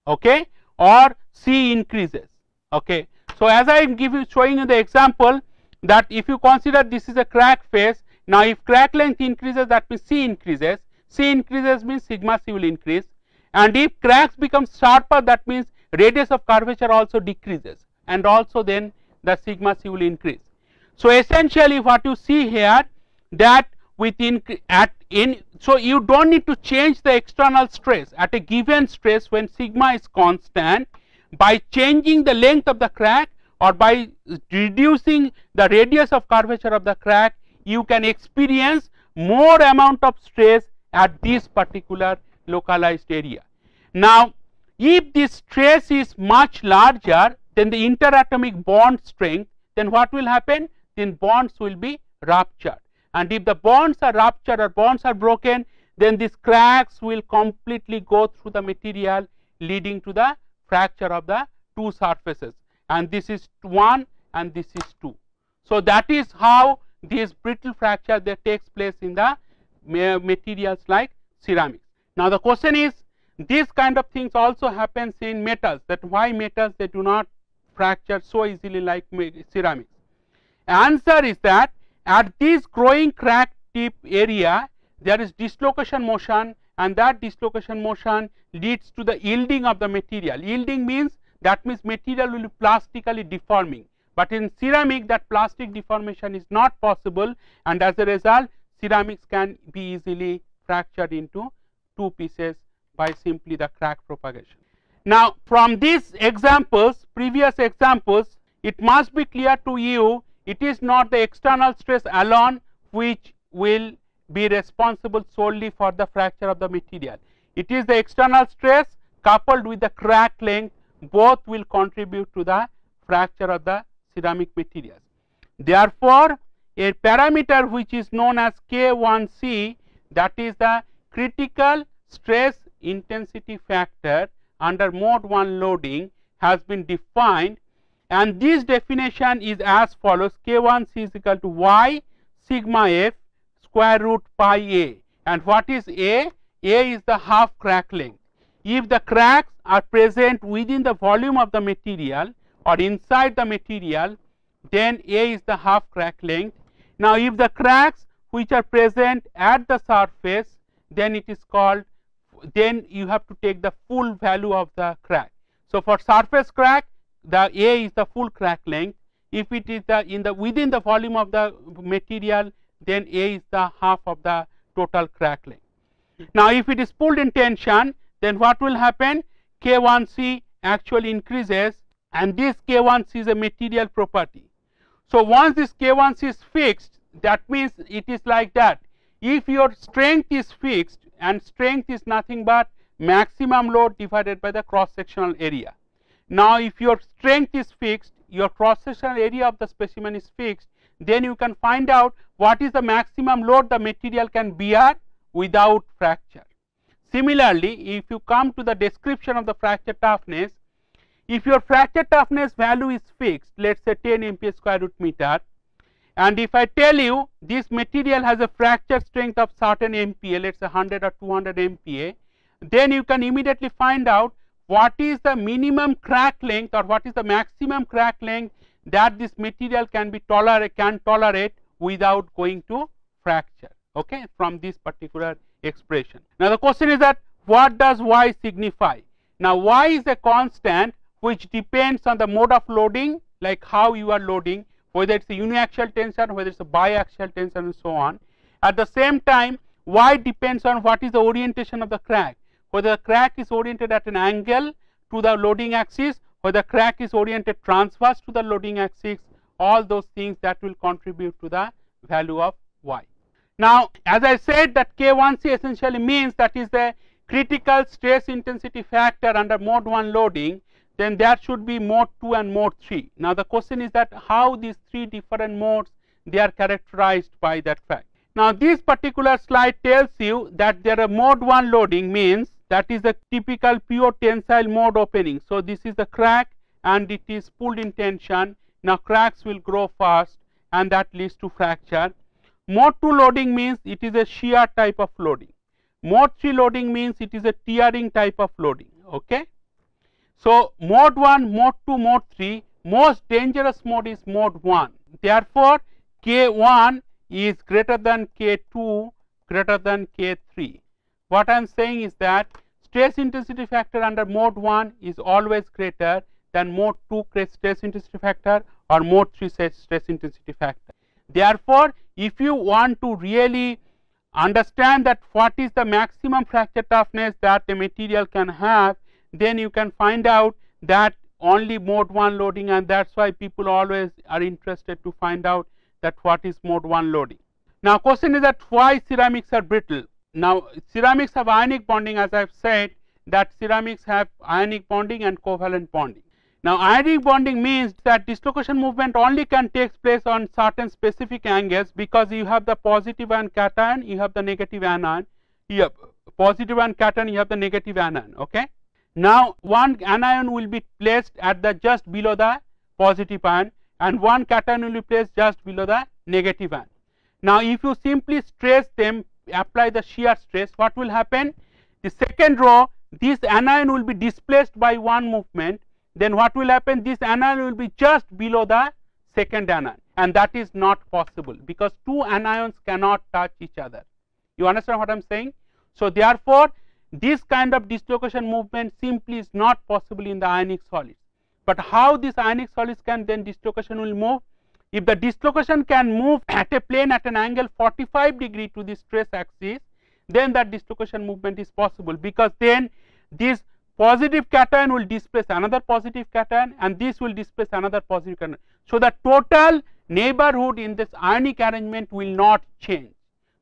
okay, or c increases. Okay, so as I am showing you the example, that if you consider this is a crack face, now if crack length increases, that means c increases. C increases means sigma c will increase, and if cracks become sharper, that means radius of curvature also decreases, and also then the sigma c will increase. So essentially what you see here, that within so you don't need to change the external stress at a given stress when sigma is constant. By changing the length of the crack or by reducing the radius of curvature of the crack, you can experience more amount of stress at this particular localized area. Now if this stress is much larger than the interatomic bond strength, then what will happen? Then bonds will be ruptured, and if the bonds are ruptured or bonds are broken, then these cracks will completely go through the material, leading to the fracture of the two surfaces, and this is 1 and this is 2. So that is how this brittle fracture that takes place in the materials like ceramics. Now the question is, this kind of things also happens in metals, that why metals they do not fracture so easily like ceramics. Answer is that at this growing crack tip area there is dislocation motion, and that dislocation motion leads to the yielding of the material. Yielding means that means material will be plastically deforming, but in ceramic that plastic deformation is not possible, and as a result ceramics can be easily fractured into two pieces by simply the crack propagation. Now from these examples, previous examples, it must be clear to you, it is not the external stress alone which will be responsible solely for the fracture of the material. It is the external stress coupled with the crack length, both will contribute to the fracture of the ceramic materials. Therefore, a parameter which is known as K1C, that is the critical stress intensity factor under mode 1 loading, has been defined, and this definition is as follows: K1C is equal to Y sigma F square root pi A. And what is A? A is the half crack length. If the cracks are present within the volume of the material or inside the material, then A is the half crack length. Now, if the cracks which are present at the surface, then it is called, then you have to take the full value of the crack. So, for surface crack, the A is the full crack length. If it is the within the volume of the material, then A is the half of the total crack length. Now, if it is pulled in tension, then what will happen? K1C actually increases, and this K1C is a material property. So, once this K1C is fixed, that means it is like that. If your strength is fixed, and strength is nothing but maximum load divided by the cross sectional area. Now, if your strength is fixed, your cross sectional area of the specimen is fixed, then you can find out what is the maximum load the material can bear without fracture. Similarly, if you come to the description of the fracture toughness, if your fracture toughness value is fixed, let us say 10 MPa square root meter, and if I tell you this material has a fracture strength of certain MPa, let us say 100 or 200 MPa, then you can immediately find out what is the minimum crack length or what is the maximum crack length that this material can tolerate without going to fracture, okay, from this particular expression. Now, the question is that what does Y signify? Now, Y is a constant which depends on the mode of loading, like how you are loading, whether it is a uniaxial tension, whether it is a biaxial tension, and so on. At the same time, Y depends on what is the orientation of the crack, whether the crack is oriented at an angle to the loading axis, whether the crack is oriented transverse to the loading axis, all those things that will contribute to the value of Y. Now, as I said, that K1C essentially means that is the critical stress intensity factor under mode 1 loading, then there should be mode 2 and mode 3. Now, the question is that how these three different modes they are characterized by that fact. Now, this particular slide tells you that there are mode 1 loading means that is the typical pure tensile mode opening. So, this is the crack and it is pulled in tension. Now, cracks will grow fast and that leads to fracture. Mode 2 loading means it is a shear type of loading. Mode 3 loading means it is a tearing type of loading. Okay. So, mode 1, mode 2, mode 3, most dangerous mode is mode 1. Therefore, K1 is greater than K2 greater than K3. What I am saying is that stress intensity factor under mode 1 is always greater than mode 2 stress intensity factor or mode 3 stress intensity factor. Therefore, if you want to really understand that what is the maximum fracture toughness that a material can have, then you can find out that only mode 1 loading, and that is why people always are interested to find out that what is mode 1 loading. Now, question is that why ceramics are brittle? Now, ceramics have ionic bonding, as I have said that ceramics have ionic bonding and covalent bonding. Now, ionic bonding means that dislocation movement only can take place on certain specific angles, because you have the positive ion cation, you have the negative anion, you have positive ion cation, you have the negative anion. Okay. Now, one anion will be placed at the just below the positive ion and one cation will be placed just below the negative ion. Now, if you simply stress them, apply the shear stress, what will happen? The second row, this anion will be displaced by one movement, then what will happen? This anion will be just below the second anion, and that is not possible because two anions cannot touch each other. You understand what I am saying? So, therefore, this kind of dislocation movement simply is not possible in the ionic solids. But how this ionic solids can then dislocation will move? If the dislocation can move at a plane at an angle 45 degree to the stress axis, then that dislocation movement is possible, because then this positive cation will displace another positive cation and this will displace another positive cation. So, the total neighborhood in this ionic arrangement will not change.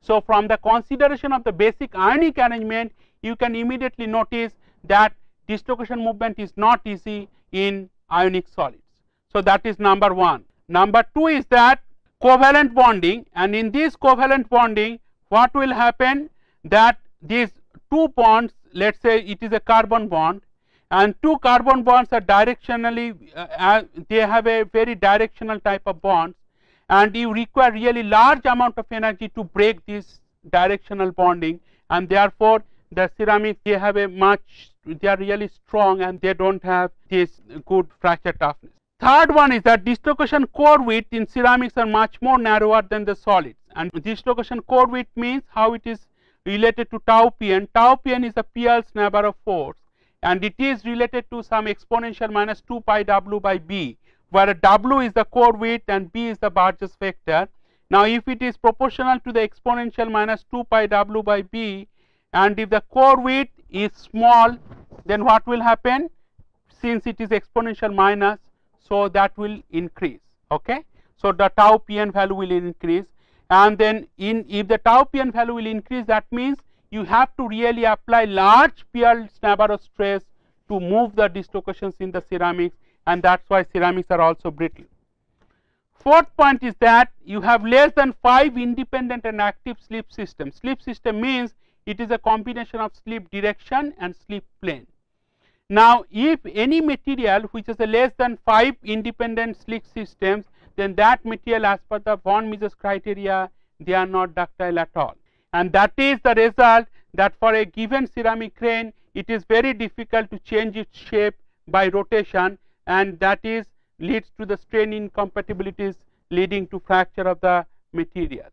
So from the consideration of the basic ionic arrangement, you can immediately notice that dislocation movement is not easy in ionic solids. So that is number one. Number two is that covalent bonding, and in this covalent bonding, what will happen, that these two bonds, let us say it is a carbon bond, and two carbon bonds are directionally, they have a very directional type of bonds, and you require really large amount of energy to break this directional bonding, and therefore the ceramics, they have a much, they are really strong and they do not have this good fracture toughness. Third one is that dislocation core width in ceramics are much more narrower than the solids, and dislocation core width means how it is related to tau Pn. Tau Pn is the Peale's number of force, and it is related to some exponential minus 2 pi w by b, where w is the core width and b is the Burgers vector. Now if it is proportional to the exponential minus 2 pi w by b, and if the core width is small, then what will happen, since it is exponential minus, so that will increase, okay. So the tau Pn value will increase, and then if the tau Pn value will increase, that means you have to really apply large Peale-Navarro stress to move the dislocations in the ceramics, and that is why ceramics are also brittle. Fourth point is that you have less than 5 independent and active slip systems. Slip system means it is a combination of slip direction and slip plane. Now if any material which has a less than 5 independent slip systems, then that material, as per the von Mises criteria, they are not ductile at all, and that is the result that for a given ceramic grain it is very difficult to change its shape by rotation, and that is leads to the strain incompatibilities leading to fracture of the material.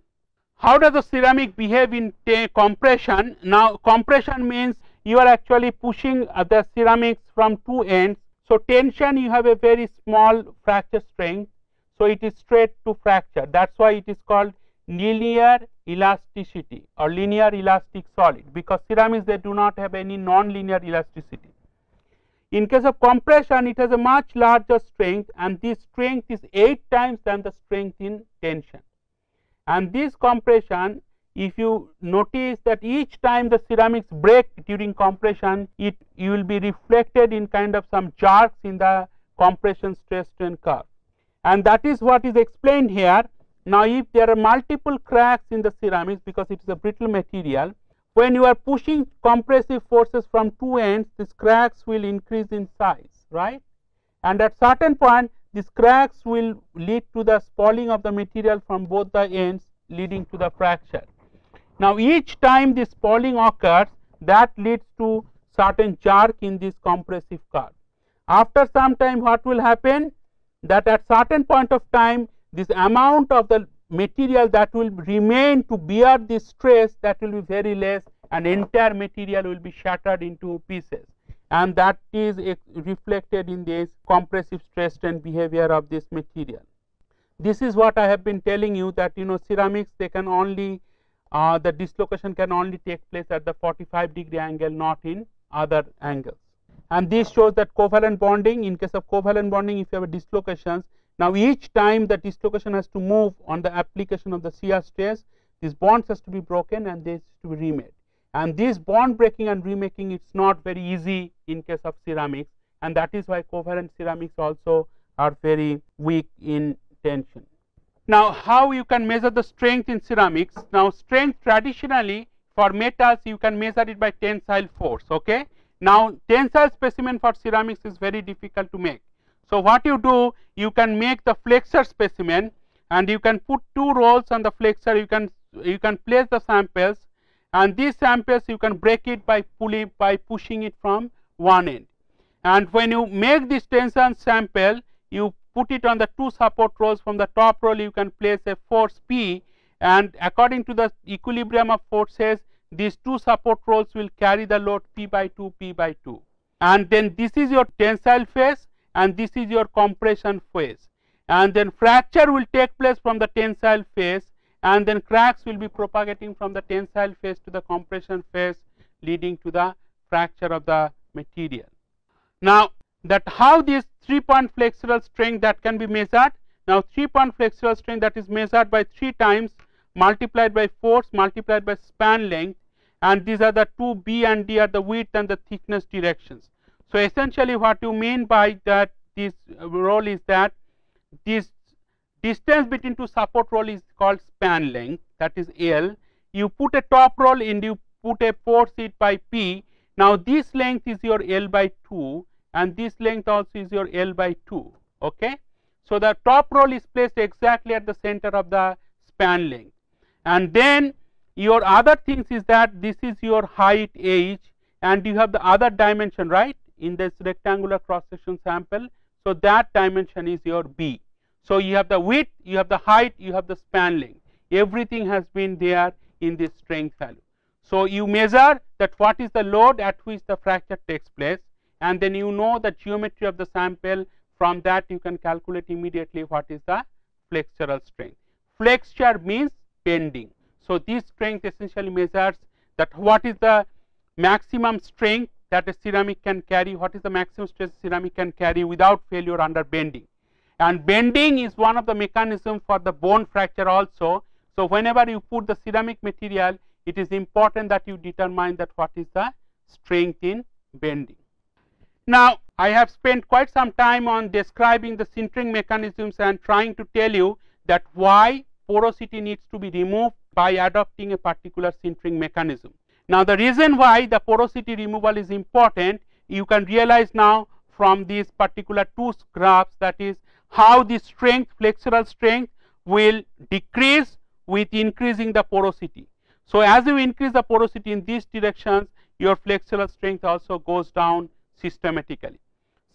How does the ceramic behave in compression? Now compression means you are actually pushing the ceramics from two ends. So tension, you have a very small fracture strength, so it is straight to fracture. That is why it is called linear elasticity or linear elastic solid, because ceramics, they do not have any non-linear elasticity. In case of compression, it has a much larger strength, and this strength is 8 times than the strength in tension. And this compression, if you notice that each time the ceramics break during compression, you will be reflected in kind of some jerks in the compression stress strain curve, and that is what is explained here. Now if there are multiple cracks in the ceramics, because it is a brittle material, when you are pushing compressive forces from two ends, these cracks will increase in size, right, and at certain point these cracks will lead to the spalling of the material from both the ends, leading to the fracture. Now each time this spalling occurs, that leads to certain jerk in this compressive curve. After some time, what will happen, that at certain point of time, this amount of the material that will remain to bear this stress, that will be very less, and entire material will be shattered into pieces, and that is reflected in this compressive stress strain behavior of this material. This is what I have been telling you, that ceramics, they can only the dislocation can only take place at the 45-degree angle, not in other angles. And this shows that covalent bonding, in case of covalent bonding, if you have a dislocations, now each time the dislocation has to move on the application of the shear stress, these bonds has to be broken and they has to be remade. And this bond breaking and remaking, it's not very easy in case of ceramics, and that is why covalent ceramics also are very weak in tension. Now how you can measure the strength in ceramics? Now strength, traditionally for metals you can measure it by tensile force, okay. Now tensile specimen for ceramics is very difficult to make. So what you do, you can make the flexure specimen, and you can put 2 rolls on the flexure, you can place the samples, and these samples you can break it by pushing it from one end. And when you make this tension sample, you put it on the 2 support rolls. From the top roll you can place a force P, and according to the equilibrium of forces, these 2 support rolls will carry the load P by 2, P by 2. And then this is your tensile phase and this is your compression phase, and then fracture will take place from the tensile phase, and then cracks will be propagating from the tensile phase to the compression phase, leading to the fracture of the material. Now that how this 3-point flexural strength that can be measured. Now 3-point flexural strength, that is measured by 3 times multiplied by force multiplied by span length, and these are the two B and D are the width and the thickness directions. So essentially what you mean by that this roll is that this distance between two support roll is called span length, that is L. You put a top roll and you put a force it by P. Now this length is your L by 2 and this length also is your L by 2. Okay. So the top roll is placed exactly at the center of the span length, and then your other things is that this is your height H, and you have the other dimension, right, in this rectangular cross section sample. So that dimension is your B. So you have the width, you have the height, you have the span length, everything has been there in this strength value. So you measure that what is the load at which the fracture takes place, and then you know the geometry of the sample. From that you can calculate immediately what is the flexural strength. Flexure means bending. So this strength essentially measures that what is the maximum strength that a ceramic can carry, what is the maximum stress ceramic can carry without failure under bending. And bending is one of the mechanisms for the bone fracture also. So whenever you put the ceramic material, it is important that you determine that what is the strength in bending. Now I have spent quite some time on describing the sintering mechanisms and trying to tell you that why porosity needs to be removed by adopting a particular sintering mechanism. Now the reason why the porosity removal is important, you can realize now from these particular two graphs, that is how the strength, flexural strength, will decrease with increasing the porosity. So as you increase the porosity in these directions, your flexural strength also goes down systematically.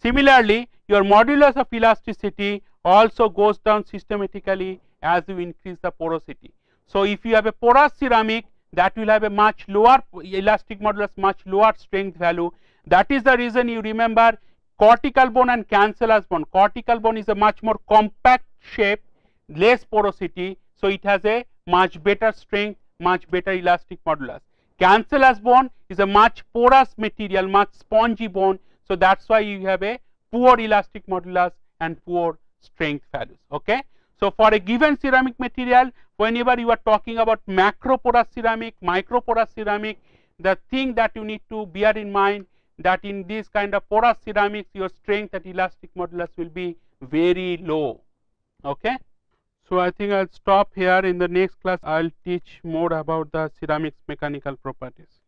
Similarly, your modulus of elasticity also goes down systematically as you increase the porosity. So if you have a porous ceramic, that will have a much lower elastic modulus, much lower strength value. That is the reason you remember cortical bone and cancellous bone. Cortical bone is a much more compact shape, less porosity, so it has a much better strength, much better elastic modulus. Cancellous bone is a much porous material, much spongy bone, so that's why you have a poor elastic modulus and poor strength values. Okay. So for a given ceramic material, whenever you are talking about macroporous ceramic, microporous ceramic, the thing that you need to bear in mind that in this kind of porous ceramics, your strength and elastic modulus will be very low. Okay. So I think I'll stop here. In the next class, I'll teach more about the ceramics mechanical properties.